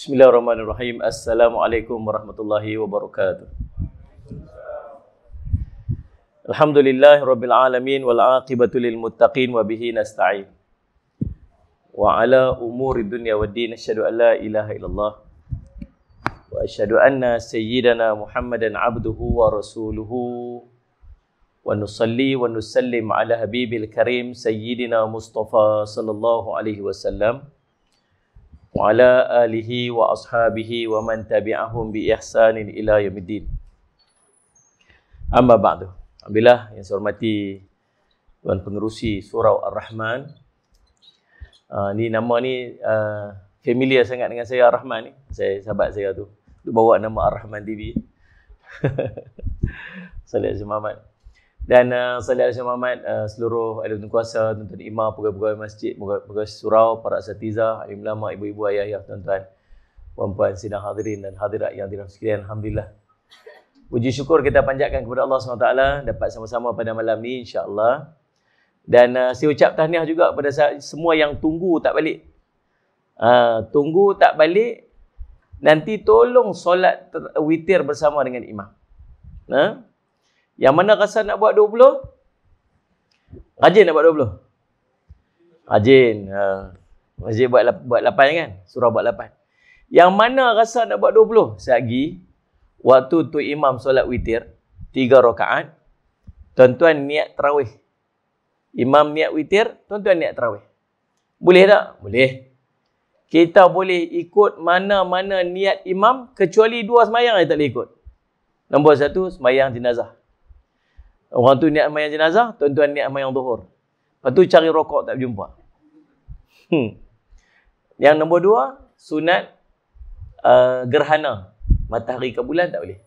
Bismillahirrahmanirrahim. Assalamualaikum warahmatullahi wabarakatuh. Alhamdulillahirabbil alamin wal aqibatu lil muttaqin wa bihi nasta'in. Wa ala umuri dunya waddin asyhadu an la ilaha illallah wa asyhadu anna sayyidana Muhammadan abduhu wa rasuluhu wa nusalli wa nusallim ala habibil karim sayyidina Mustafa sallallahu alaihi wasallam wa ala alihi wa ashabihi wa man tabi'ahum bi ihsanin ila yaumiddin. Amma ba'du. Alhamdulillah yang saya hormati Tuan Pengerusi Surau Ar-Rahman. Ni nama ni familiar sangat dengan saya, Ar-Rahman ni. Sahabat saya tu bawa nama Ar-Rahman TV. Sallallahu alaihi wasallam. Dan sallallahu alaihi wasallam seluruh ahli kuasa, tuan-tuan imam, pegawai-pegawai masjid, pegawai surau, para asatizah, alim ulama, ibu-ibu, ayah-ayah, tuan-tuan, puan-puan sidang hadirin dan hadirat yang dirahmati sekalian, alhamdulillah. Puji syukur kita panjatkan kepada Allah SWT dapat sama-sama pada malam ni insya-Allah. Dan saya ucap tahniah juga kepada semua yang tunggu tak balik. Tunggu tak balik, nanti tolong solat witir bersama dengan imam. Yang mana rasa nak buat 20? Rajin nak buat 20? Rajin. Masjid buat 8 kan? Surah buat 8. Yang mana rasa nak buat 20? Sehagi, waktu tu imam solat witir, 3 rakaat, tuan-tuan niat tarawih. Imam niat witir, tuan-tuan niat tarawih. Boleh tak? Boleh. Kita boleh ikut mana-mana niat imam, kecuali 2 semayang yang tak boleh ikut. Nombor 1, semayang jenazah. Orang tu niat semayang jenazah, tuan-tuan niat semayang zuhur. Lepas tu cari rokok tak berjumpa. Yang nombor 2, sunat gerhana. Matahari ke bulan tak boleh.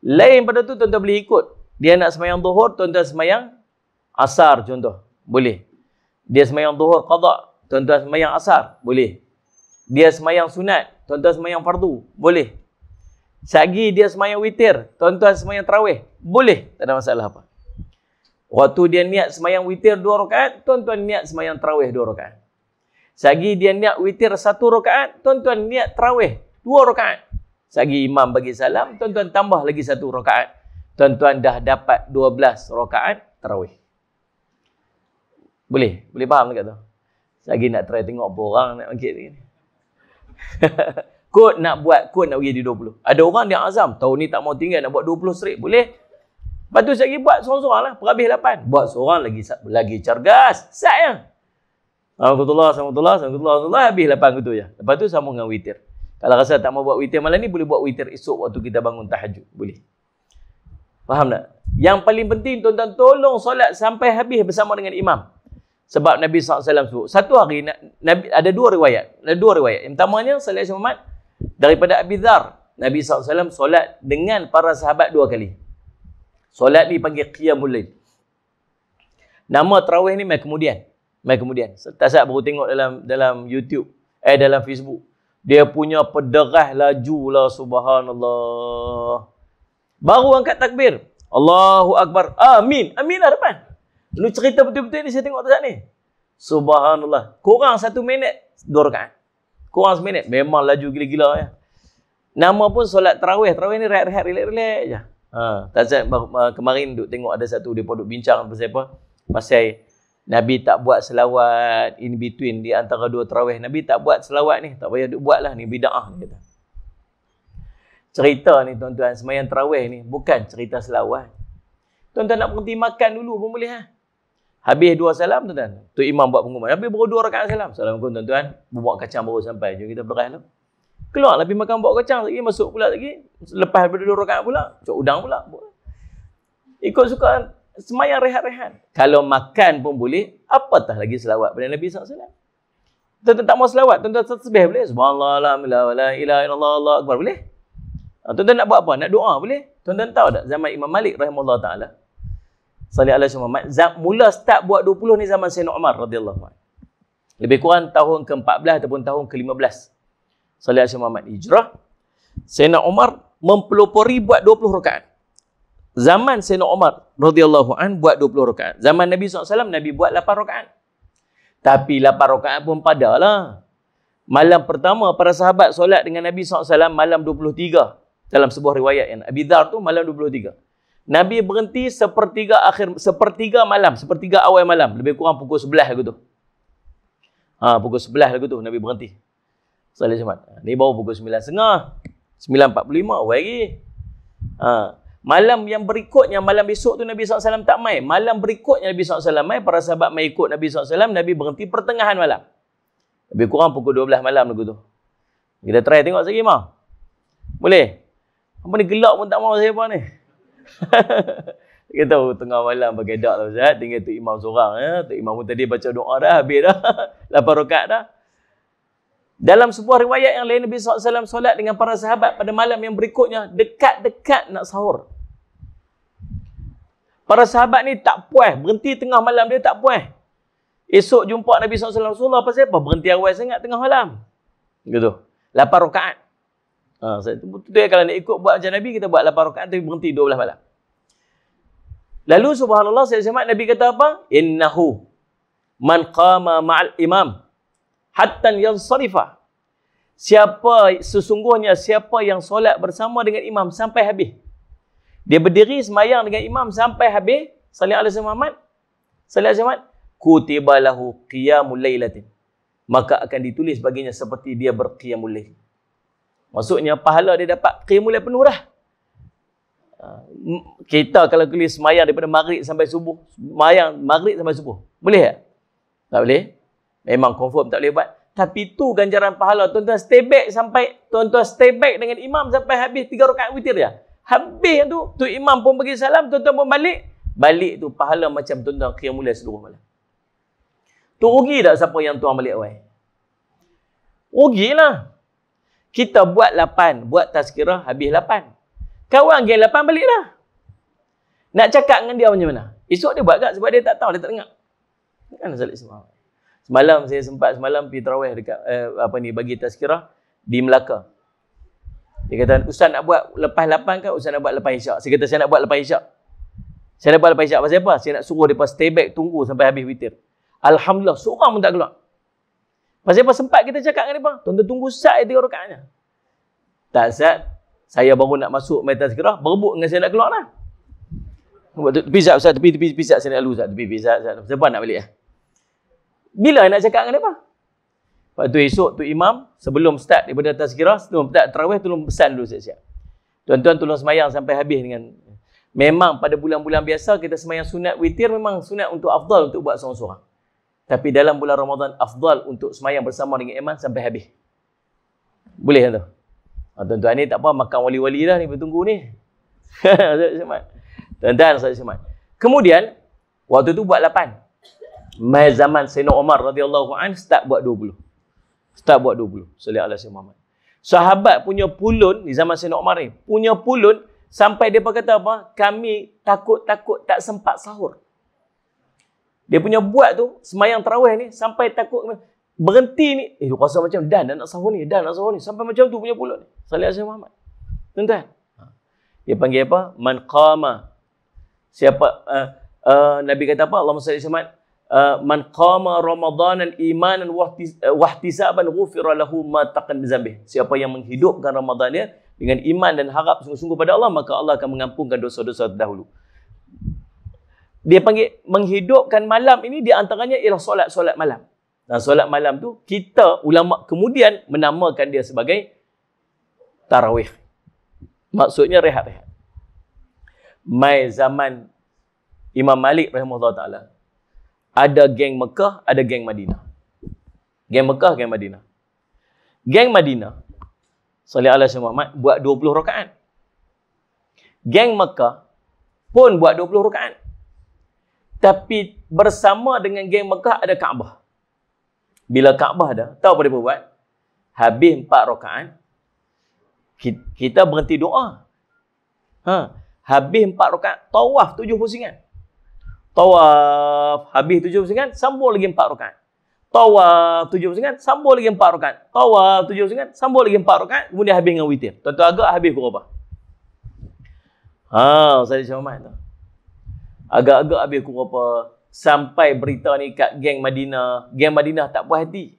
Lain pada tu tuan-tuan boleh ikut. Dia nak semayang zuhur, tuan-tuan semayang asar contoh. Boleh. Dia semayang zuhur qada, tuan-tuan semayang asar. Boleh. Dia semayang sunat, tuan-tuan semayang fardu. Boleh. Sehagi dia semayang witir, tuan-tuan semayang tarawih. Boleh. Tak ada masalah apa. Waktu dia niat semayang witir 2 rakaat, tuan-tuan niat semayang tarawih 2 rakaat. Sehagi dia niat witir 1 rakaat, tuan-tuan niat tarawih 2 rakaat. Sehagi imam bagi salam, tuan-tuan tambah lagi 1 rakaat. Tuan-tuan dah dapat 12 rakaat tarawih. Boleh? Boleh faham dekat tu? Sehagi nak try tengok apa orang nak bangkit ni. Kod nak buat, kod nak pergi di 20. Ada orang yang azam, tahun ni tak mau tinggal, nak buat 20 straight. Boleh. Lepas tu sekali buat seorang-seorang lah. Perhabis 8. Buat seorang lagi cergas. Sat ya. Alhamdulillah, habis 8 gitu ya. Lepas tu sambung dengan witir. Kalau rasa tak mau buat witir malam ni, boleh buat witir esok waktu kita bangun tahajud. Boleh. Faham tak? Yang paling penting, tuan-tuan tolong solat sampai habis bersama dengan imam. Sebab Nabi SAW sebut, satu hari, Nabi, ada 2 riwayat. Ada 2 riwayat. Yang pertamanya, sallallahu alaihi wasallam daripada Abi Dzar, Nabi SAW solat dengan para sahabat 2 kali. Solat ni panggil Qiyamul Lail. Nama tarawih ni mai kemudian. Tak saat baru tengok dalam YouTube, dalam Facebook. Dia punya pederah laju lah, subhanallah. Baru angkat takbir. Allahu Akbar. Amin. Amin lah depan. Lu cerita betul-betul ni saya tengok tak ni. Subhanallah. Kurang 1 minit, 2 rakaat. Kurang 1 minit. Memang laju gila-gila ya. Nama pun solat tarawih. Tarawih ni rehat-rehat, relax-relax je. Tak kemarin duk tengok ada satu depa duk bincang pasal apa? Pasal Nabi tak buat selawat in between di antara 2 tarawih. Nabi tak buat selawat ni. Tak payah duk buat lah ni, bid'ah ni kata. Cerita ni tuan-tuan, sembahyang tarawih ni bukan cerita selawat. Tuan-tuan nak berhenti makan dulu pun boleh ha. Habis 2 salam tuan-tuan. Tu imam buat pengumuman. Habis baru 2 rakaat salam. Assalamualaikum tuan-tuan. Bubuk kacang baru sampai. Jom kita berah lah. Keluar lebih makan bubuk kacang lagi, masuk pula lagi. Lepas daripada 2 rakaat pula, cok udang pula. Ikut suka semayang rehat-rehat. Kalau makan pun boleh, apatah lagi selawat pada Nabi SAW. Tuan-tuan tak mau selawat, tuan-tuan tasbih boleh. Subhanallah, alhamdulillah, la ilaha illallah, Allahu akbar boleh. Tuan-tuan nak buat apa? Nak doa boleh. Tuan-tuan tahu tak zaman Imam Malik rahimahullah taala. Sallallahu alaihi wasallam mula start buat 20 ni zaman Sayyidina Umar radhiyallahu anhu. Lebih kurang tahun ke-14 ataupun tahun ke-15. Sallallahu alaihi wasallam hijrah. Sayyidina Umar mempelopori buat 20 rakaat. Zaman Sayyidina Umar radhiyallahu an buat 20 rakaat. Zaman Nabi SAW Nabi buat 8 rakaat. Tapi 8 rakaat pun padalah. Malam pertama para sahabat solat dengan Nabi SAW malam 23. Dalam sebuah riwayat yang Abi Dhar tu malam 23. Nabi berhenti sepertiga malam, sepertiga awal malam. Lebih kurang pukul 11 lagu tu. Pukul 11 lagu tu Nabi berhenti. Solat Jumaat. Ni baru pukul 9.30. 9.45 awal lagi. Malam yang berikutnya, malam besok tu Nabi SAW tak mai. Malam berikutnya Nabi SAW mai, para sahabat mai ikut Nabi SAW, Nabi berhenti pertengahan malam. Lebih kurang pukul 12 malam lagu tu. Kita try tengok sekali mah. Boleh? Apa ni gelap pun tak mahu saya apa ni. Kita tahu tengah malam pakai dak lah Ustaz. Tinggal tu imam seorang. Tu imam pun tadi baca doa dah, habis dah. 8 rakaat dah. Dalam sebuah riwayat yang lain, Nabi SAW solat dengan para sahabat pada malam yang berikutnya, dekat-dekat nak sahur. Para sahabat ni tak puas. Berhenti tengah malam dia tak puas. Esok jumpa Nabi SAW. Rasulullah pasal apa? Berhenti awal sangat tengah malam. Gitu. 8 rakaat. Betul kalau nak ikut buat macam Nabi, kita buat 8 rakaat tapi berhenti 12 malam. Lalu subhanallah, saya semak Nabi kata apa? Innahu man qama ma'al imam hatta yansarifa. Sesungguhnya siapa yang solat bersama dengan imam sampai habis. Dia berdiri semayang dengan imam sampai habis. Salih alaihi Muhammad. Salih alaihi Muhammad. Kutiba lahu qiyamul lailatin. Maka akan ditulis baginya seperti dia berqiyamul lail. Maksudnya pahala dia dapat qiyamul lail penuh dah. Kita kalau tulis semayang daripada maghrib sampai subuh, semayang maghrib sampai subuh, boleh tak? Tak boleh. Memang confirm tak boleh buat. Tapi tu ganjaran pahala. Tuan-tuan stay back dengan imam sampai habis 3 rakaat witir je. Habis tu imam pun bagi salam, tuan-tuan pun balik. Balik tu pahala macam tuan-tuan qiyamul lail seluruh malam. Tu rugi tak siapa yang tuan balik awal? Rugilah. Kita buat 8, buat tazkirah habis 8. Kawan geng 8 baliklah. Nak cakap dengan dia macam mana? Esok dia buat tak? Sebab dia tak tahu, dia tak dengar. Kan Zalik semua. Semalam saya sempat pergi tarawih dekat bagi tazkirah di Melaka. Dia kata, Ustaz nak buat lepas 8 ke? Ustaz nak buat lepas isyak. Saya kata, saya nak buat lepas isyak. Saya nak buat lepas isyak pasal apa? Saya nak suruh mereka stay back, tunggu sampai habis witir. Alhamdulillah, seorang pun tak keluar. Pasal apa sempat kita cakap dengan mereka? Tuan-tuan tunggu sat 3 rakaatnya. Tak sat, saya baru nak masuk main tazkirah, berebut dengan saya nak keluar lah. Tepi sat, Ustaz, tepi sat, saya nak lalu Ustaz, tepi sat. Siapa nak balik lah? Bila nak cakap dengan mereka? Lepas tu esok tu imam, sebelum start daripada tazkirah, sebelum start tarawih, tolong pesan dulu siap-siap. Tuan-tuan tolong semayang sampai habis dengan... Memang pada bulan-bulan biasa, kita semayang sunat witir, memang sunat untuk afdal untuk buat seorang-seorang. Tapi dalam bulan Ramadan, afdal untuk semayang bersama dengan imam sampai habis. Boleh kan tu? Tuan-tuan ni tak apa, makan wali-wali dah ni, bertunggu ni. Tuan-tuan, saya semat. Kemudian, waktu tu buat 8. Mai zaman Sayyidina Umar radhiyallahu anhu start buat 20. Start buat 20. Sallallahu alaihi Muhammad. Sahabat punya pulun di zaman Sayyidina Umar ni, punya pulun sampai dia kata apa? Kami takut-takut tak sempat sahur. Dia punya buat tu semayang tarawih ni sampai takut berhenti ni. Rasa macam dah nak sahur ni, sampai macam tu punya pulun ni. Sallallahu alaihi Muhammad. Tuan-tuan. Dia panggil apa? Man qama. Siapa Nabi kata apa? Allahumma salli alaihi man qama ramadanan imanan wahtisaban ghufira lahu ma taqaddama min dzambi. Siapa yang menghidupkan Ramadan dia dengan iman dan harap sungguh-sungguh pada Allah, maka Allah akan mengampunkan dosa-dosa terdahulu. Dia panggil menghidupkan malam ini, di antaranya ialah solat malam. Dan solat malam tu kita ulama kemudian menamakan dia sebagai tarawih. Maksudnya rehat-rehat. Mai zaman Imam Malik rahimahullah taala, ada geng Mekah, ada geng Madinah. Geng Mekah, geng Madinah. Geng Madinah, sallallahu alaihi Muhammad, buat 20 rakaat. Geng Mekah pun buat 20 rakaat. Tapi bersama dengan geng Mekah ada Kaabah. Bila Kaabah dah, tahu apa dia buat? Habis 4 rakaat, kita berhenti doa. Habis 4 rakaat, tawaf 7 pusingan. Tawaf, habis 7 pusingan, sambung lagi 4 rakaat. Tawaf 7 pusingan, sambung lagi 4 rakaat. Tawaf 7 pusingan, sambung lagi 4 rakaat, kemudian habis dengan witir. Tuan-tuan agak habis berapa? Saya Syahmat tu. Agak-agak habis berapa? Sampai berita ni kat geng Madinah. Geng Madinah tak puas hati.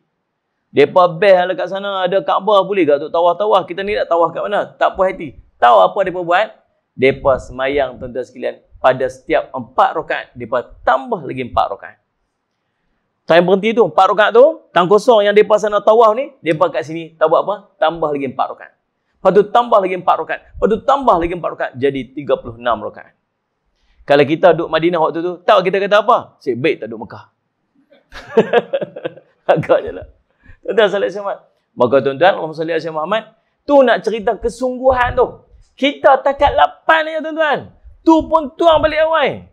Depa best lah kat sana, ada Kaabah boleh kat tu tawaf-tawaf. Kita ni nak tawaf kat mana? Tak puas hati. Tahu apa depa buat? Depa semayang tuan-tuan sekalian. Pada setiap 4 rakaat, depa tambah lagi 4 rakaat. Time berhenti tu, 4 rakaat tu, tang kosong yang depa sana tawaf ni, depa kat sini tak buat apa? Tambah lagi 4 rakaat. Lepas tu tambah lagi 4 rakaat. Lepas tu tambah lagi 4 rakaat. Jadi 36 rakaat. Kalau kita duduk Madinah waktu tu, tahu kita kata apa? Cik, baik tak duduk Mekah. Agaknya lah. Tuan-tuan salih Muhammad. Maka tuan-tuan, Allahumma salli ala Muhammad, tu nak cerita kesungguhan tu. Kita takat 8 je tuan-tuan. Tu pun tuang balik awal.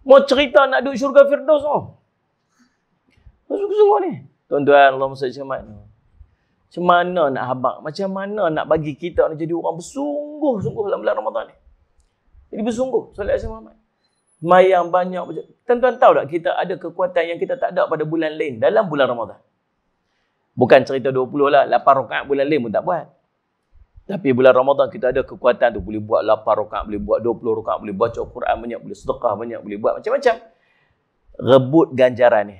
Mau cerita nak duduk syurga Firdaus tu. Sungguh-sungguh ni. Tuan-tuan, Allahumma salli ala Muhammad. Macam mana nak habaq? Macam mana nak bagi kita ni jadi orang bersungguh-sungguh dalam bulan Ramadan ni? Jadi bersungguh. Salli ala Muhammad. Mayang banyak. Tuan-tuan tahu tak kita ada kekuatan yang kita tak ada pada bulan lain dalam bulan Ramadan. Bukan cerita 20 lah. 8 rakaat bulan lain pun tak buat. Tapi bulan Ramadan kita ada kekuatan tu. Boleh buat 8 rakaat, boleh buat 20 rakaat, boleh baca Quran banyak, boleh sedekah banyak, boleh buat macam-macam. Rebut ganjaran ni.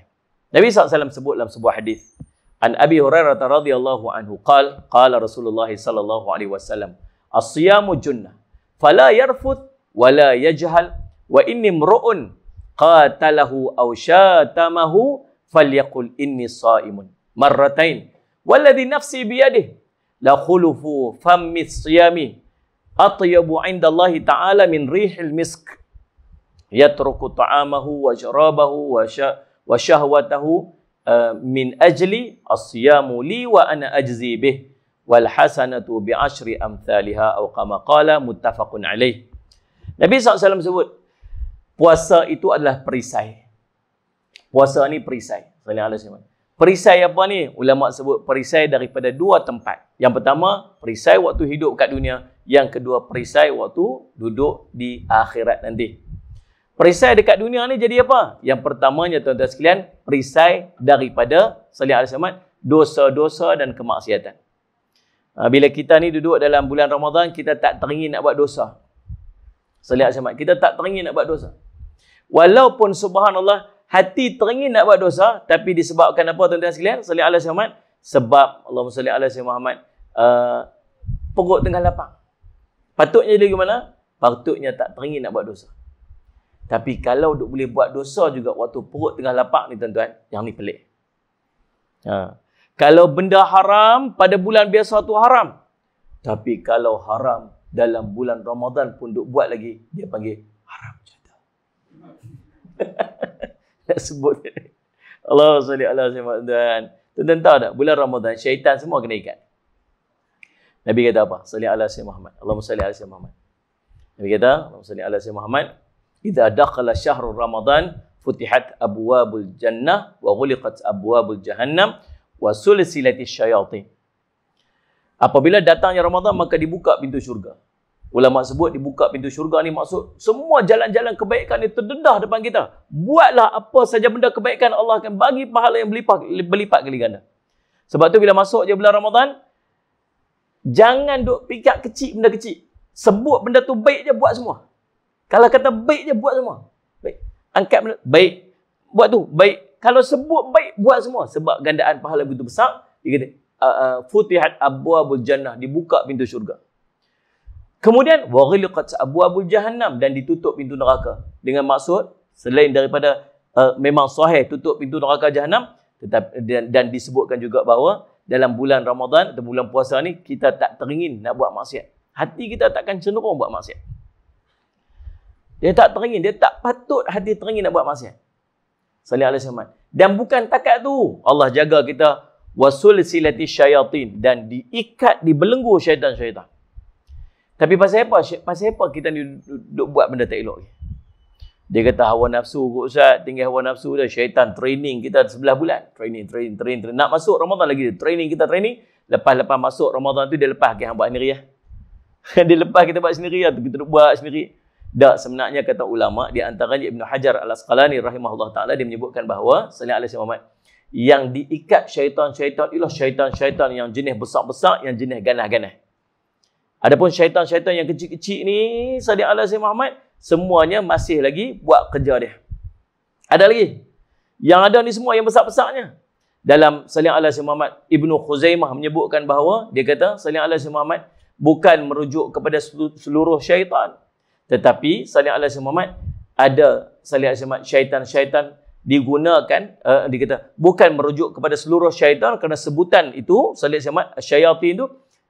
Nabi SAW sebut dalam sebuah hadis. An Abi Hurairah radhiyallahu anhu qala Rasulullah sallallahu alaihi wasallam, as-siyamu junnah, fala yarfuth wala yajhal, wa inni mru'un qatalahu aw syatamahu falyaqul inni shaimun marratain walladhi nafsi biyadihi la khulufu fammi siyami atyabu 'inda Allah ta'ala min rihil misk yatruku ta'amahu wa syarabahu wa syahwatahu min ajli as-siyamu li wa ana ajzi bih wal hasanatu bi ashri amthaliha aw kama qala muttafaqun alaih. Nabi SAW sebut puasa itu adalah perisai. Puasa ni perisai. Perisai apa ni? Ulama sebut perisai daripada 2 tempat. Yang pertama, perisai waktu hidup kat dunia. Yang kedua, perisai waktu duduk di akhirat nanti. Perisai dekat dunia ni jadi apa? Yang pertamanya tuan-tuan sekalian, perisai daripada dosa-dosa dan kemaksiatan. Bila kita ni duduk dalam bulan Ramadan, kita tak teringin nak buat dosa. Kita tak teringin nak buat dosa. Walaupun subhanallah, hati teringin nak buat dosa, tapi disebabkan apa tuan-tuan sekalian? Salli ala Muhammad. Sebab Allahumma salli ala Muhammad, perut tengah lapang. Patutnya dia gimana? Patutnya tak teringin nak buat dosa. Tapi kalau duk boleh buat dosa juga waktu perut tengah lapang ni tuan-tuan, yang ni pelik. Kalau benda haram pada bulan biasa tu haram. Tapi kalau haram dalam bulan Ramadan pun duk buat lagi, dia panggil haram jada. Nak sebut. Allah salli ala Muhammad. Tuan-tuan tahu tak? Bulan Ramadan, syaitan semua kena ikat. Nabi kata apa? Salli ala Muhammad. Allahumma salli ala Muhammad. Nabi kata, Allahumma salli ala Muhammad. Idza dakhala syahrul Ramadan, futihat abwabul jannah wa ghuliqat abwabul jahannam wa sulsilatis syayatin. Apabila datangnya Ramadan, maka dibuka pintu syurga. Ulama sebut dibuka pintu syurga ni maksud semua jalan-jalan kebaikan ni terdedah depan kita. Buatlah apa saja benda kebaikan, Allah akan bagi pahala yang berlipat kali ganda. Sebab tu bila masuk je bulan Ramadan, jangan duk fikir kecil benda kecil. Sebut benda tu baik je, buat semua. Kalau kata baik je, buat semua. Baik. Angkat benda baik, buat tu baik. Kalau sebut baik, buat semua. Sebab gandaan pahala begitu besar. Dia kata futihat abwabul jannah, dibuka pintu syurga. Kemudian waghliqat abwabul jahannam, dan ditutup pintu neraka. Dengan maksud selain daripada memang sahih tutup pintu neraka jahannam, tetapi dan disebutkan juga bahawa dalam bulan Ramadan atau bulan puasa ni kita tak teringin nak buat maksiat. Hati kita takkan cenderung buat maksiat. Dia tak teringin, dia tak patut hati teringin nak buat maksiat. Salli ala Muhammad. Dan bukan takat tu, Allah jaga kita wasul silati syayatin, dan diikat, dibelenggu syaitan-syaitan. Tapi pasal apa? Pasal apa kita ni duk buat benda tak elok? Dia kata hawa nafsu kot Ustaz, tinggal hawa nafsu dah. Syaitan training kita 11 bulan. Training. Nak masuk Ramadan lagi, training. Lepas masuk Ramadan tu dia lepas kita buat sendiri lah. Dia lepas kita buat sendiri lah, kita duk buat sendiri. Tak, sebenarnya kata ulama, di antaranya Ibn Hajar Al-Asqalani rahimahullah ta'ala, dia menyebutkan bahawa sallallahu alaihi wasallam, yang diikat syaitan-syaitan ialah syaitan-syaitan yang jenis besar-besar, yang jenis ganas-ganas. Adapun syaitan-syaitan yang kecil-kecil ni, sallallahu alaihi Muhammad, semuanya masih lagi buat kerja dia. Ada lagi. Yang ada ni semua yang besar-besarnya. Dalam Salih ala Sayyidina Muhammad, Ibnu Khuzaimah menyebutkan bahawa, dia kata, Salih ala Sayyidina Muhammad bukan merujuk kepada seluruh syaitan. Tetapi Salih ala Sayyidina Muhammad ada Salih ala Sayyidina Muhammad, syaitan-syaitan digunakan, dia kata, bukan merujuk kepada seluruh syaitan, kerana sebutan itu, Salih ala Sayyidina Muhammad, syaitan itu,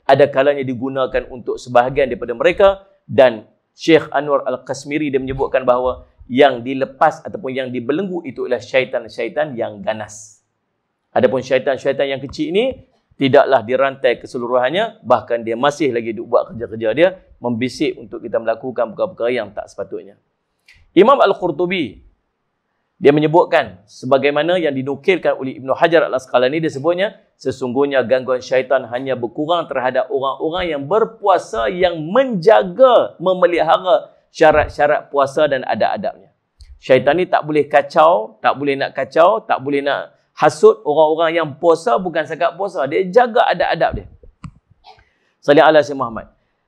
ada kalanya digunakan untuk sebahagian daripada mereka. Dan Syekh Anwar Al-Qasmiri dia menyebutkan bahawa yang dilepas ataupun yang dibelenggu itu adalah syaitan-syaitan yang ganas. Adapun syaitan-syaitan yang kecil ini tidaklah dirantai keseluruhannya, bahkan dia masih lagi duk buat kerja-kerja dia, membisik untuk kita melakukan perkara-perkara yang tak sepatutnya. Imam Al-Qurtubi dia menyebutkan sebagaimana yang dinukilkan oleh Ibnu Hajar Al-Asqalani, dia sebutnya sesungguhnya gangguan syaitan hanya berkurang terhadap orang-orang yang berpuasa, yang menjaga, memelihara syarat-syarat puasa dan adab-adabnya. Syaitan ni tak boleh kacau, tak boleh nak kacau, tak boleh nak hasut orang-orang yang puasa, bukan sekadar puasa, dia jaga adab-adab dia. Salih ala Sayyidina Muhammad.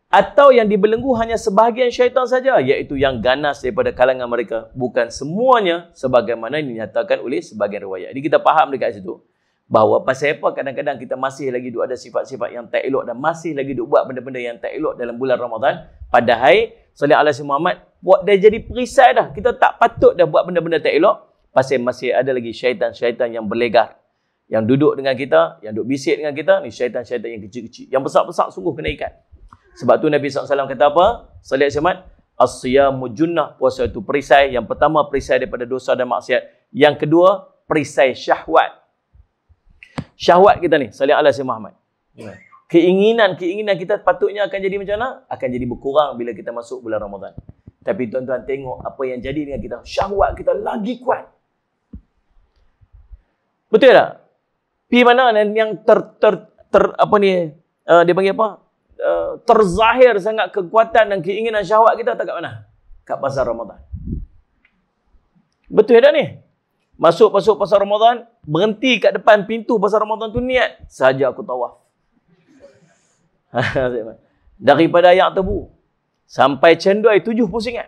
Atau yang dibelenggu hanya sebahagian syaitan saja, iaitu yang ganas daripada kalangan mereka, bukan semuanya sebagaimana dinyatakan oleh sebagian riwayat. Jadi kita faham dekat situ bahawa pasal apa kadang-kadang kita masih lagi duk ada sifat-sifat yang tak elok dan masih lagi duk buat benda-benda yang tak elok dalam bulan Ramadan. Padahal Salih ala Sayyidina Muhammad buat dah jadi perisai dah. Kita tak patut dah buat benda-benda tak elok. Pasal masih ada lagi syaitan-syaitan yang berlegar, yang duduk dengan kita, yang duduk bisik dengan kita, ni syaitan-syaitan yang kecil-kecil. Yang besar-besar sungguh kena ikat. Sebab tu Nabi SAW kata apa? Salih alaihi wasallam, as-siyamu junnah, puasa itu perisai. Yang pertama, perisai daripada dosa dan maksiat. Yang kedua, perisai syahwat. Syahwat kita ni, Salih alaihi Muhammad. Keinginan kita patutnya akan jadi macam mana? Akan jadi berkurang bila kita masuk bulan Ramadan. Tapi tuan-tuan tengok apa yang jadi dengan kita. Syahwat kita lagi kuat. Betul tak? Pergi mana yang apa ni, dia panggil apa? Terzahir sangat kekuatan dan keinginan syahwat kita tak kat mana? Kat pasar Ramadan. Betul tak ni? Masuk pasar Ramadan, berhenti kat depan pintu pasar Ramadan tu niat, saja aku tawaf. Daripada Ayak Tebu sampai Cendai 7 pusingan.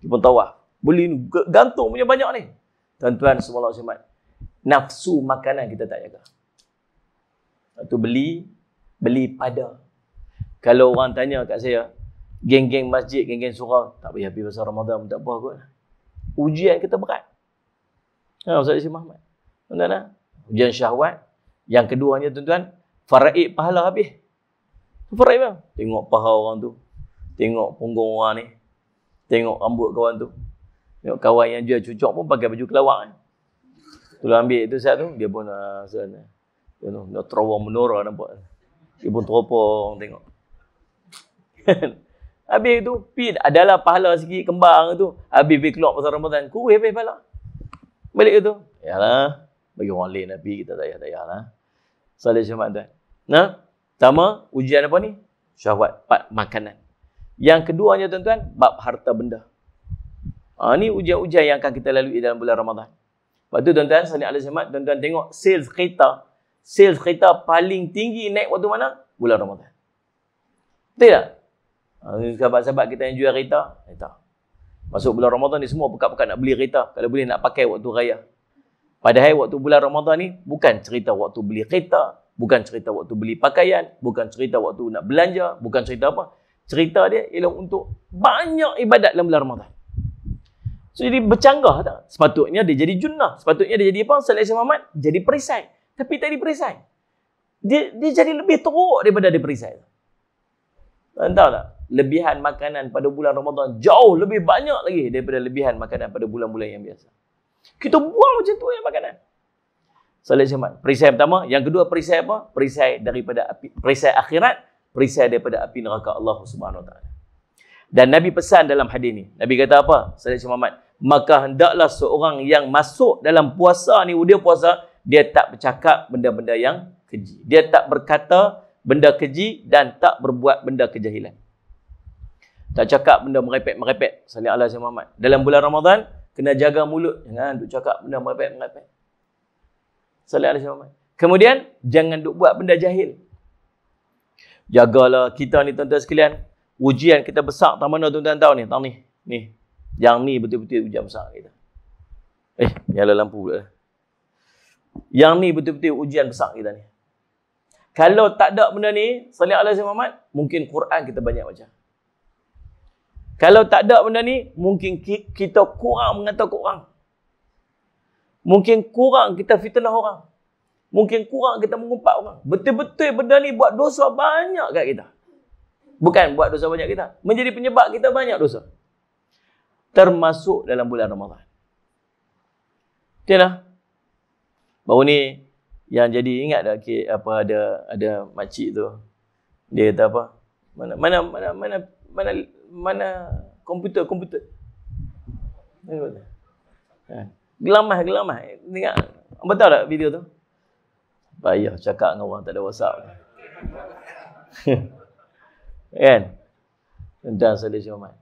Dia pun tawaf. Beli gantung punya banyak ni. Tuan-tuan semua Allah, nafsu makanan kita tak jaga. Lepas tu beli pada. Kalau orang tanya kat saya, geng-geng masjid, geng-geng surau, tak payah pergi pasal Ramadan, tak apa kot. Ujian kita berat. Ustaz Isi Muhammad. Tuan-tuan, ujian syahwat. Yang keduanya tuan-tuan, faraid pahala habis. Faraid bang. Tengok paha orang tu. Tengok punggung orang ni. Tengok rambut kawan tu. Tengok kawan yang jual cucuk pun pakai baju kelawak kan. Tu ambil tu saat tu, dia pun sana. Dia tu, dia terowong menora nampak. Dia pun teropong tengok. Habis tu, adalah pahala sikit kembang tu. Habis pergi keluar pasal Ramadan, kuih habis pahala. Balik tu. Yalah, bagi orang lain Nabi kita tak payah. Salih syahwat tuan. Nah, pertama ujian apa ni? Syahwat, makanan. Yang keduanya tuan-tuan, bab harta benda. Ni ujian-ujian yang akan kita lalui dalam bulan Ramadan. Lepas tu tuan-tuan, Salih alaihi wasallam, tuan-tuan tengok sales kereta. Sales kereta paling tinggi naik waktu mana? Bulan Ramadan. Betul tak? Sahabat-sahabat kita yang jual kereta, masuk bulan Ramadan ni semua pekat-pekat nak beli kereta. Kalau boleh nak pakai waktu raya. Padahal waktu bulan Ramadan ni bukan cerita waktu beli kereta, bukan cerita waktu beli pakaian, bukan cerita waktu nak belanja, bukan cerita apa. Cerita dia ialah untuk banyak ibadat dalam bulan Ramadan. So jadi bercanggah tak? Sepatutnya dia jadi junnah. Sepatutnya dia jadi apa? Salih Muhammad jadi perisai. Tapi tak diperisai. Dia jadi lebih teruk daripada dia perisai. Tahu tak? Lebihan makanan pada bulan Ramadan jauh lebih banyak lagi daripada lebihan makanan pada bulan-bulan yang biasa. Kita buang macam tu yang makanan. Salih Muhammad. Perisai pertama. Yang kedua perisai apa? Perisai daripada api, perisai akhirat. Perisai daripada api neraka Allah Subhanahu Wa Taala. Dan Nabi pesan dalam hadis ni. Nabi kata apa? Salih Muhammad. Maka hendaklah seorang yang masuk dalam puasa ni, dia puasa, dia tak bercakap benda-benda yang keji. Dia tak berkata benda keji dan tak berbuat benda kejahilan. Tak cakap benda merepek-merepek. Salih alaihi Muhammad. Dalam bulan Ramadan, kena jaga mulut. Jangan duk cakap benda merepek-merepek. Salih alaihi Muhammad. Kemudian, jangan duk buat benda jahil. Jagalah kita ni tuan-tuan sekalian. Ujian kita besar tak mana tuan-tuan tahu ni. Tahu ni. Ni. Yang ni betul-betul ujian besar kita. Nyala lampu pula. Yang ni betul-betul ujian besar kita ni. Kalau tak ada benda ni, salih alaihi Muhammad, mungkin Quran kita banyak baca. Kalau tak ada benda ni, mungkin kita kurang mengatakan orang. Mungkin kurang kita fitnah orang. Mungkin kurang kita mengumpat orang. Betul-betul benda ni buat dosa banyak kat kita. Bukan buat dosa banyak kita. Menjadi penyebab kita banyak dosa. Termasuk dalam bulan Ramadan. Betul lah. Baru ni yang jadi ingat dah apa ada makcik tu. Dia kata apa? Mana komputer. Gelamah. Tengok. Betul tak video tu? Payah cakap dengan orang tak ada WhatsApp. Kan? Tentang Salih Syahmat.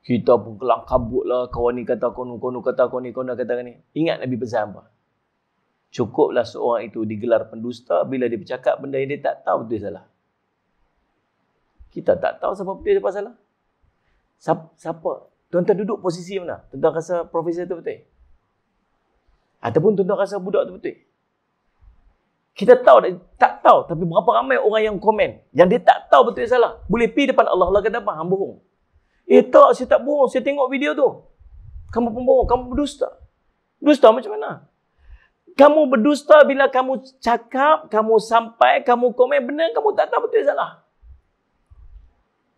Kita pun kelak kabut lah. Kawan ni kata kono kata ni. Ingat Nabi pesan apa? Cukuplah seorang itu digelar pendusta bila dia bercakap benda yang dia tak tahu betul salah. Kita tak tahu siapa betul siapa salah. Siapa? Tuan-tuan duduk posisi mana? Tuan-tuan rasa profesor tu betul? Ataupun tuan-tuan rasa budak tu betul? Kita tahu tak tahu, tapi berapa ramai orang yang komen yang dia tak tahu betul salah. Boleh pergi depan Allah, Allah kata apa? Hang bohong. Tak, saya tak bohong. Saya tengok video tu. Kamu pembohong, kamu berdusta. Dusta macam mana? Kamu berdusta bila kamu cakap, kamu sampai, kamu komen benda kamu tak tahu betul salah.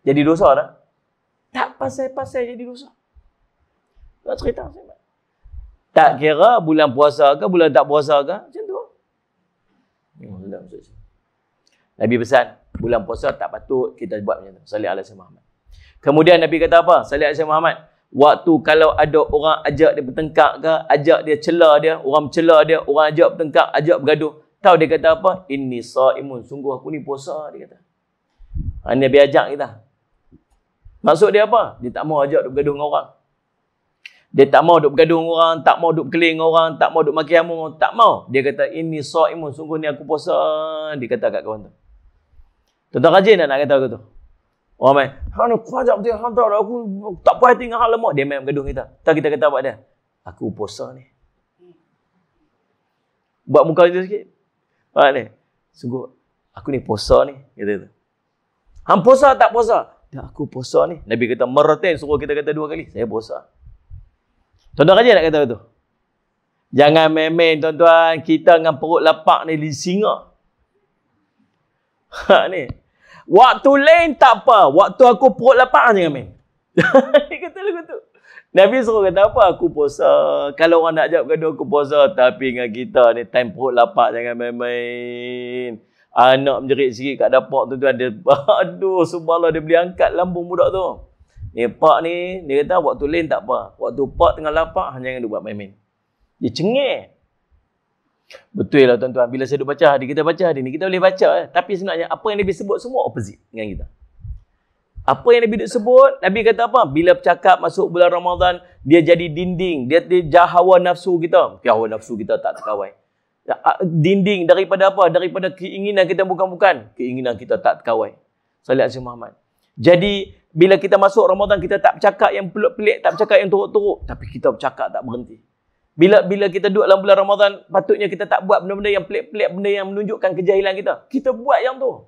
Jadi dosa dah. Tak pasal-pasal jadi dosa. Tak cerita. Tak kira bulan puasa ke, bulan tak puasa ke. Macam tu. Nabi pesan, bulan puasa tak patut kita buat macam tu. Salih alaihi Muhammad. Kemudian Nabi kata apa? Salih alaihi Muhammad. Waktu kalau ada orang ajak dia bertengkar ke, ajak dia cela dia, orang mencela dia, orang ajak bertengkar, ajak bergaduh. Tahu dia kata apa? Inni shaimun. Sungguh aku ni puasa, dia kata. Nabi ajak kita. Maksud dia apa? Dia tak mau ajak duk bergaduh dengan orang. Dia tak mau duk bergaduh dengan orang, tak mau duk berkeling dengan orang, tak mau duk maki hamu, tak mau. Dia kata inni shaimun. Sungguh ni aku puasa, dia kata kat kawan tu. Tuan-tuan rajin nak kata aku tu. Orang main, hang kau ajak betul, hang tahu aku tak puas hati dengan hang lemak. Dia main bergaduh kita. Tak kita kata apa dia? Aku puasa ni. Buat muka dia sikit. Faham ni? Sungguh aku ni puasa ni, kata tu. Hang puasa tak puasa? Ya, aku puasa ni. Nabi kata meratain suruh kita kata 2 kali. Saya puasa. Tuan-tuan rajin nak kata tu. Jangan main-main tuan-tuan. Kita dengan perut lapak ni di singa. Ni. Waktu lain tak apa. Waktu aku perut lapar jangan main. Dia kata lagu tu. Nabi suruh kata apa? Aku puasa. Kalau orang nak ajak bergaduh aku puasa. Tapi dengan kita ni time perut lapar jangan main-main. Anak menjerit sikit kat dapur tu dia aduh subhanallah dia boleh angkat lambung budak tu. Ni pak ni dia kata waktu lain tak apa. Waktu pak tengah lapar jangan dia buat main-main. Dia cengih. Betul lah tuan-tuan. Bila saya duk baca hadis, kita baca hadis ni, kita boleh baca. Tapi sebenarnya apa yang Nabi sebut semua opposite dengan kita. Apa yang Nabi duk sebut, Nabi kata apa? Bila bercakap masuk bulan Ramadan, dia jadi dinding. Dia hawa nafsu kita. Hawa nafsu kita tak terkawal. Dinding daripada apa? Daripada keinginan kita bukan-bukan. Keinginan kita tak terkawal. Salih alaihi Muhammad. Jadi, bila kita masuk Ramadan, kita tak bercakap yang pelik-pelik, tak bercakap yang teruk-teruk. Tapi kita bercakap tak berhenti. Bila kita duduk dalam bulan Ramadan, patutnya kita tak buat benda-benda yang pelik-pelik, benda yang menunjukkan kejahilan kita. Kita buat yang tu.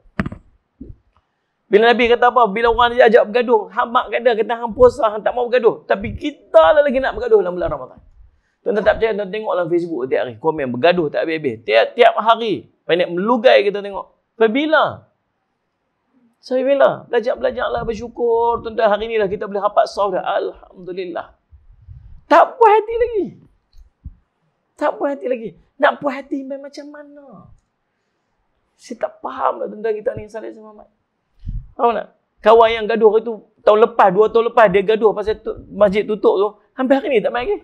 Bila Nabi kata apa? Bila orang dia ajak bergaduh, hang mak kata hang puasa, hang tak mau bergaduh. Tapi kita lah lagi nak bergaduh dalam bulan Ramadan. Tuan-tuan tak percaya, tuan tengok dalam Facebook tiap hari. Komen bergaduh tak habis-habis. Tiap hari. Banyak melugai kita tengok. Bila? Saya bila? Belajar-belajarlah bersyukur. Tuan-tuan hari inilah kita boleh rapat sahur dah. Alhamdulillah. Tak puas hati lagi. Tak puas hati lagi. Nak puas hati macam mana? Saya tak faham lah tuan-tuan kita ni Salih Muhammad. Tahu tak? Kawan yang gaduh itu tahun lepas, 2 tahun lepas dia gaduh pasal masjid tutup tu. Hampir hari ni tak main lagi.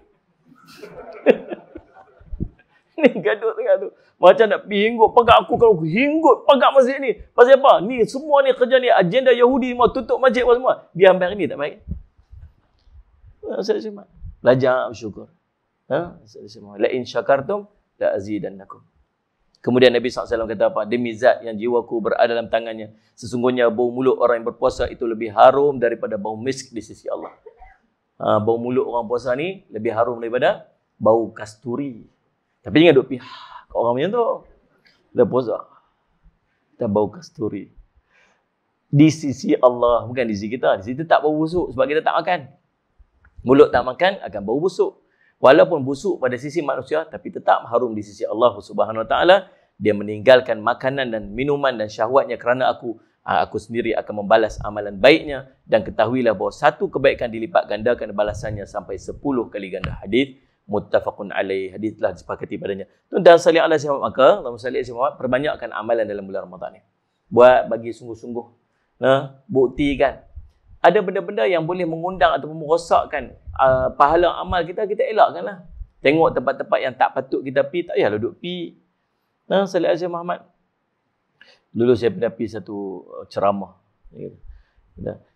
Ni gaduh tengah tu. Macam nak pergi hinggut pagak aku kalau hinggut pagak masjid ni. Pasal apa? Ni semua ni kerja ni agenda Yahudi semua tutup masjid semua. Dia hampir hari ni tak main lagi. Salih Muhammad. Belajar bersyukur. La in syakartum la azidannakum. Kemudian Nabi SAW kata apa? Demi zat yang jiwaku berada dalam tangannya, sesungguhnya bau mulut orang yang berpuasa itu lebih harum daripada bau misk di sisi Allah. Bau mulut orang puasa ni lebih harum daripada bau kasturi. Tapi jangan duk pihak kat orang macam tu. Dah puasa. Kita bau kasturi. Di sisi Allah, bukan di sisi kita. Di situ tak bau busuk sebab kita tak makan. Mulut tak makan akan bau busuk. Walaupun busuk pada sisi manusia, tapi tetap harum di sisi Allah Subhanahu Wa Taala. Dia meninggalkan makanan dan minuman dan syahwatnya kerana aku sendiri akan membalas amalan baiknya, dan ketahuilah bahawa satu kebaikan dilipat gandakan balasannya sampai 10 kali ganda. Hadis muttafaqun alaih. Hadis telah disepakati padanya. Tuan-tuan sekalian Allah SWT, maka Allahumma salli alaihi wasallam, perbanyakkan amalan dalam bulan Ramadan ni. Buat bagi sungguh-sungguh. Buktikan. Ada benda-benda yang boleh mengundang ataupun merosakkan pahala amal kita, kita elakkanlah. Tengok tempat-tempat yang tak patut kita pergi, tak payahlah duduk pergi. Salih Azim Muhammad. Dulu saya pernah pergi satu ceramah.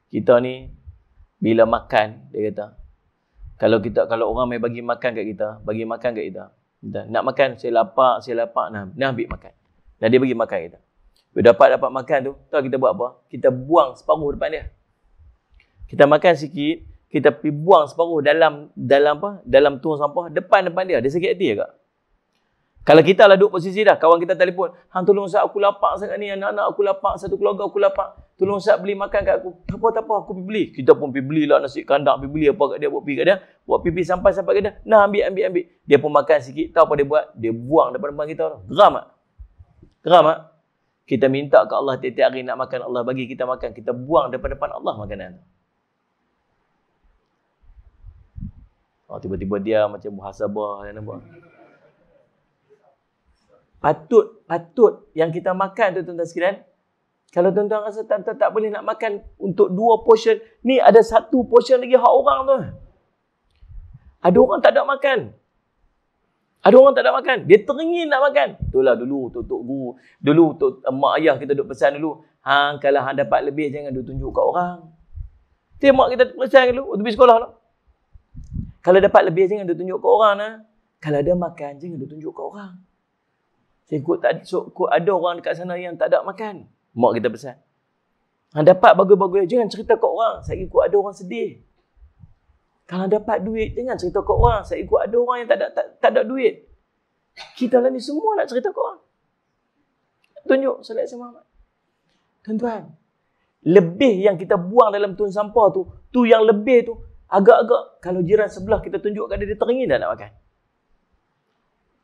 Kita ni bila makan, dia kata, kalau orang mai bagi makan kat kita, nak makan, saya lapar, nah ambil makan. Dan dia bagi makan kita. Bila dapat makan tu, tahu kita buat apa? Kita buang separuh depan dia. Kita makan sikit, kita pergi buang separuh dalam tong sampah depan dia. Dia sakit hati ke? Kalau kita lah duduk posisi dah, kawan kita telefon, "Hang tolong Ustaz, aku lapar sangat ni, anak-anak aku lapar, satu keluarga aku lapar. Tolong Ustaz beli makan kat aku." Tak apa, aku pergi beli. Kita pun pergi belilah nasi kandang, pergi beli apa kat dia, buat pergi kat dia, buat pipi sampai kat dia. Nah, ambil. Dia pun makan sikit, tahu apa dia buat? Dia buang depan kita. Geram tak? Geram tak? Kita minta ke Allah tiap-tiap hari nak makan, Allah bagi kita makan, kita buang depan Allah makanan. Tiba-tiba dia macam muhasabah yang nampak. Patut yang kita makan tu tuan-tuan sekalian. Kalau tuan-tuan rasa tuan-tuan tak boleh nak makan untuk 2 portion, ni ada 1 portion lagi hak orang tu. Ada orang tak ada makan. Dia teringin nak makan. Itulah dulu tok guru, dulu mak ayah kita duk pesan dulu, "Hang kalau hang dapat lebih jangan duk tunjuk kat orang." Tu mak kita pesan dulu waktu pergi sekolah tu. Kalau dapat lebih jangan duk tunjuk kat orang nah. Kalau ada makan jangan duk tunjuk kat orang. Ikut ada orang dekat sana yang tak ada makan. Mak kita pesan. Hang dapat bagus-bagus, jangan cerita kat orang. Saya ikut ada orang sedih. Kalau dapat duit, jangan cerita kat orang. Saya ikut ada orang yang tak ada duit. Kita lah ni semua nak cerita kat orang. Tunjuk Salih Azim Muhammad. Tuan-tuan, lebih yang kita buang dalam tong sampah tu yang lebih tu, agak-agak kalau jiran sebelah kita tunjuk kat dia teringin dah nak makan.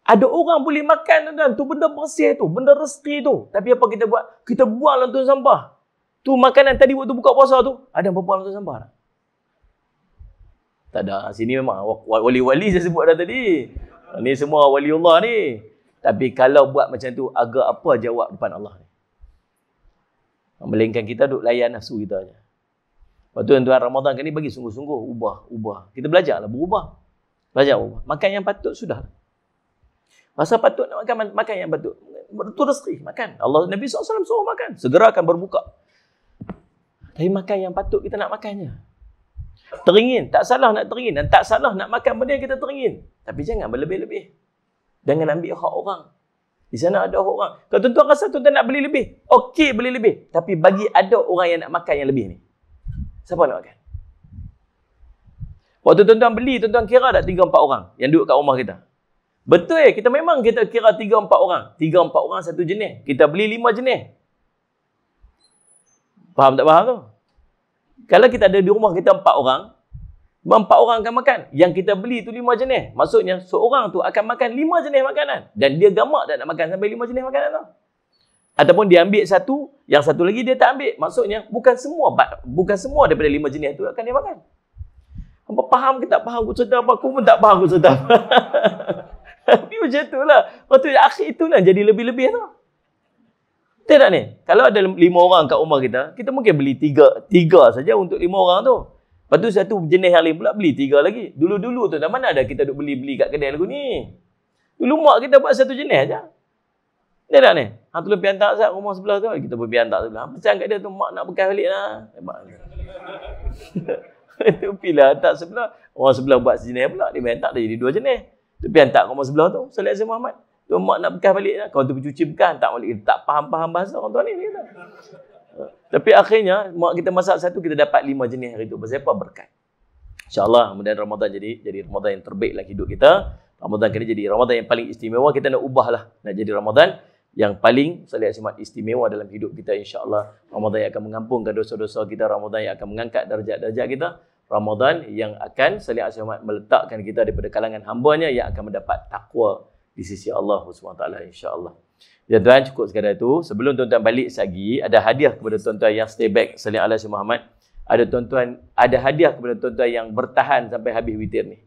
Ada orang boleh makan, tuan-tuan. Tu benda bersih tu, benda rezeki tu. Tapi apa kita buat? Kita buang dalam tong sampah. Tu makanan tadi waktu buka puasa tu, ada yang buang dalam tong sampah tak? Tak ada. Sini memang wali-wali saya sebut dah tadi. Ni semua waliullah ni. Tapi kalau buat macam tu, agak apa jawab depan Allah ni? Melainkan kita duk layan nafsu kita aja. Lepas tu tuan-tuan Ramadan kali ni bagi sungguh-sungguh ubah. Kita belajarlah berubah. Belajar ubah. Makan yang patut sudah. Masa patut nak makan yang patut. Itu rezeki, makan. Allah Nabi SAW suruh makan. Segera akan berbuka. Tapi makan yang patut kita nak makannya. Teringin. Tak salah nak teringin. Dan tak salah nak makan benda yang kita teringin. Tapi jangan berlebih-lebih. Jangan ambil hak orang. Di sana ada hak orang. Kalau tuan-tuan rasa tuan-tuan nak beli lebih, okey beli lebih. Tapi bagi ada orang yang nak makan yang lebih ni. Siapa nak makan? Waktu tuan-tuan beli, tuan-tuan kira tak 3-4 orang yang duduk kat rumah kita? Betul kita memang kita kira 3-4 orang. 3-4 orang satu jenis. Kita beli 5 jenis. Faham tak faham tu? Kalau kita ada di rumah kita 4 orang, 4 orang akan makan. Yang kita beli tu 5 jenis. Maksudnya seorang tu akan makan 5 jenis makanan. Dan dia gamak tak nak makan sampai 5 jenis makanan tu. Ataupun dia ambil satu, yang satu lagi dia tak ambil. Maksudnya bukan semua daripada 5 jenis tu akan dia makan. Hampa faham ke tak faham aku cerita apa? Aku pun tak faham aku cerita apa. Tapi macam tu lah. Waktu akhir itulah jadi lebih-lebih tu. Betul tak ni? Kalau ada 5 orang kat rumah kita, kita mungkin beli 3 saja untuk 5 orang tu. Lepas tu satu jenis yang lain pula beli 3 lagi. Dulu-dulu tu, mana ada kita duk beli-beli kat kedai lagu ni. Dulu mak kita buat satu jenis aja. Betul tak ni? Hang tolong pergi hantar Zat rumah sebelah tu. Kita pun pergi hantar sebelah. Pesan kat dia tu, mak nak bekas balik lah. Itu pilih hantar sebelah. Orang sebelah buat sejenis pula. Dia hantar dah jadi 2 jenis. Tu pergi hantar rumah sebelah tu. Salih Azim Muhammad. Tu mak nak bekas balik lah. Kau tu pergi cuci bekas, hantar balik. Tak faham-faham bahasa orang tuan ni. Tapi akhirnya, mak kita masak satu, kita dapat 5 jenis hari tu. Pasal apa? Berkat. InsyaAllah, kemudian Ramadan jadi Ramadan yang terbaik lagi hidup kita. Ramadan kini jadi Ramadan yang paling istimewa. Kita nak ubahlah, nak jadi Ramadan yang paling istimewa dalam hidup kita, insya-Allah. Ramadan yang akan mengampunkan dosa-dosa kita, Ramadan yang akan mengangkat darjat-darjat kita, Ramadan yang akan meletakkan kita daripada kalangan hamba-Nya yang akan mendapat takwa di sisi Allah SWT, insya-Allah. Ya tuan, cukup sekadar itu. Sebelum tuan-tuan balik lagi, ada hadiah kepada tuan-tuan yang stay back salli ala Sayyidina Muhammad. Ada hadiah kepada tuan-tuan yang bertahan sampai habis witir ni.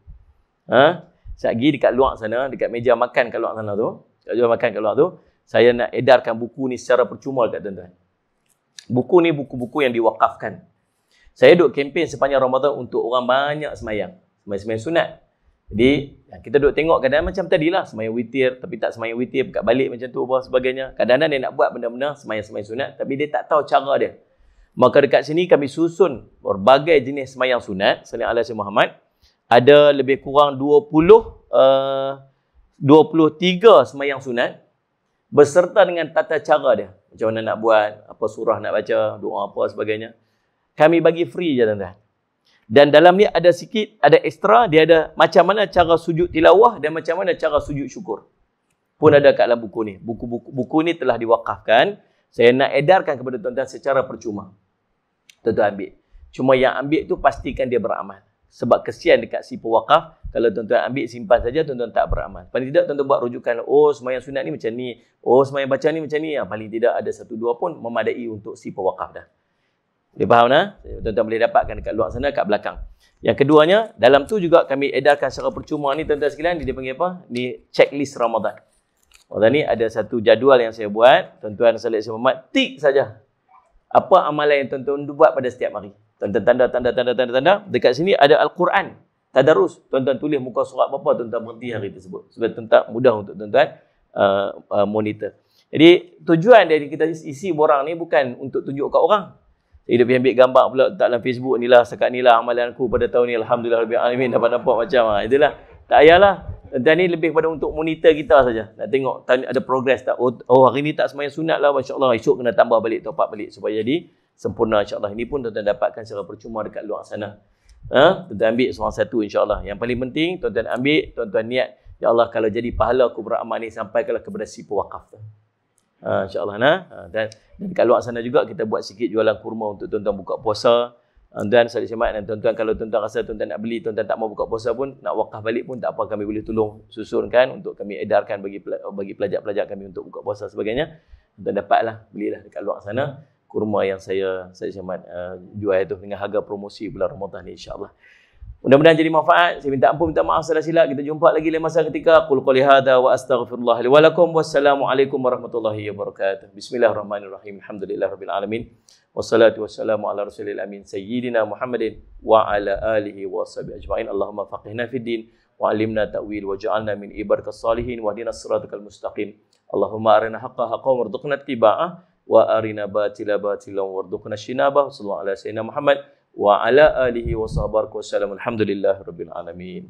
Lagi dekat luar sana, dekat meja makan kat luar sana tu, kat meja makan kat luar tu, saya nak edarkan buku ni secara percuma dekat tuan-tuan. Buku ni buku-buku yang diwakafkan. Saya duk kempen sepanjang Ramadan untuk orang banyak semayang sunat. Jadi kita duk tengok kadang-kadang macam tadilah, semayang witir tapi tak semayang witir, pekat balik macam tu apa sebagainya. Kadang-kadang dia nak buat benda-benda semayang sunat tapi dia tak tahu cara dia. Maka dekat sini kami susun berbagai jenis semayang sunat sallallahu alaihi Muhammad. Ada lebih kurang 23 semayang sunat beserta dengan tata cara dia. Macam mana nak buat, apa surah nak baca, doa apa sebagainya. Kami bagi free je tuan-tuan. Dan dalam ni ada sikit, ada ekstra, dia ada macam mana cara sujud tilawah dan macam mana cara sujud syukur. Pun ada kat dalam buku ni. Buku ni telah diwakafkan. Saya nak edarkan kepada tuan-tuan secara percuma. Tuan-tuan ambil. Cuma yang ambil tu pastikan dia beramal. Sebab kesian dekat si pewakaf, kalau tuan-tuan ambil simpan saja, tuan-tuan tak beramal. Paling tidak tuan-tuan buat rujukan, oh semayang sunat ni macam ni, oh semayang baca ni macam ni. Paling tidak ada 1-2 pun memadai untuk si pewakaf dah. Boleh faham dah? Tuan-tuan boleh dapatkan dekat luar sana, kat belakang. Yang keduanya, dalam tu juga kami edarkan secara percuma ni tuan-tuan sekalian, dia panggil apa? Ni checklist Ramadan. Ramadan ni ada satu jadual yang saya buat, tuan-tuan sallallahu alaihi wasallam tik saja. Apa amalan yang tuan-tuan buat pada setiap hari? Tuan-tuan tanda. Dekat sini ada Al-Quran. Tadarus. Tuan-tuan tulis muka surat apa, tuan-tuan berhenti hari tersebut. Sebab tuan-tuan mudah untuk tuan-tuan monitor. Jadi tujuan dari kita isi borang ni bukan untuk tunjuk kat orang. Saya hidup ambil gambar pula letak dalam Facebook ni lah, sekat ni lah amalan aku pada tahun ni, alhamdulillah rabbil alamin, dapat nampak macam itulah. Tak payahlah. Tuan-tuan ni lebih pada untuk monitor kita saja. Nak tengok ada progress tak. Oh hari ni tak semayang sunat lah, masya-Allah. Esok kena tambah balik, top up balik supaya jadi sempurna, insya-Allah. Ini pun tuan-tuan dapatkan secara percuma dekat luar sana. Tuan-tuan ambil seorang satu, insya-Allah. Yang paling penting tuan-tuan ambil, tuan-tuan niat, ya Allah kalau jadi pahala aku beramal ni sampaikanlah kepada si pewakaf tu. InsyaAllah. Dan kat luar sana juga kita buat sikit jualan kurma untuk tuan-tuan buka puasa. Dan salih semat, dan tuan-tuan kalau tuan-tuan rasa tuan-tuan nak beli, tuan-tuan tak mau buka puasa pun, nak wakaf balik pun tak apa, kami boleh tolong susunkan untuk kami edarkan bagi pelajar-pelajar kami untuk buka puasa sebagainya. Tuan-tuan dapatlah, belilah dekat luar sana kurma yang saya semat jual itu dengan harga promosi bulan Ramadan ni, insya-Allah. Mudah-mudahan jadi manfaat. Saya minta ampun, minta maaf salah silap. Kita jumpa lagi lain masa ketika. Qul qouli hadza wa astaghfirullah li wa lakum. Wassalamualaikum warahmatullahi wabarakatuh. Bismillahirrahmanirrahim. Alhamdulillahirabbil alamin. Wassalatu wassalamu ala rasulil amin sayyidina Muhammadin wa ala alihi wa sahbihi ajma'in. Allahumma faqihna fid din wa 'allimna ta'wil wa ja'alna min ibadikas salihin wa hdinas siratal mustaqim. Allahumma arina haqqan haqqan warzuqna ittiba'ah wa arina batila batilan warzuqna ijtinabah. Sallallahu ala sayyidina Muhammad wa ala alihi wa sahbihi wasallam. Alhamdulillahirabbil alamin.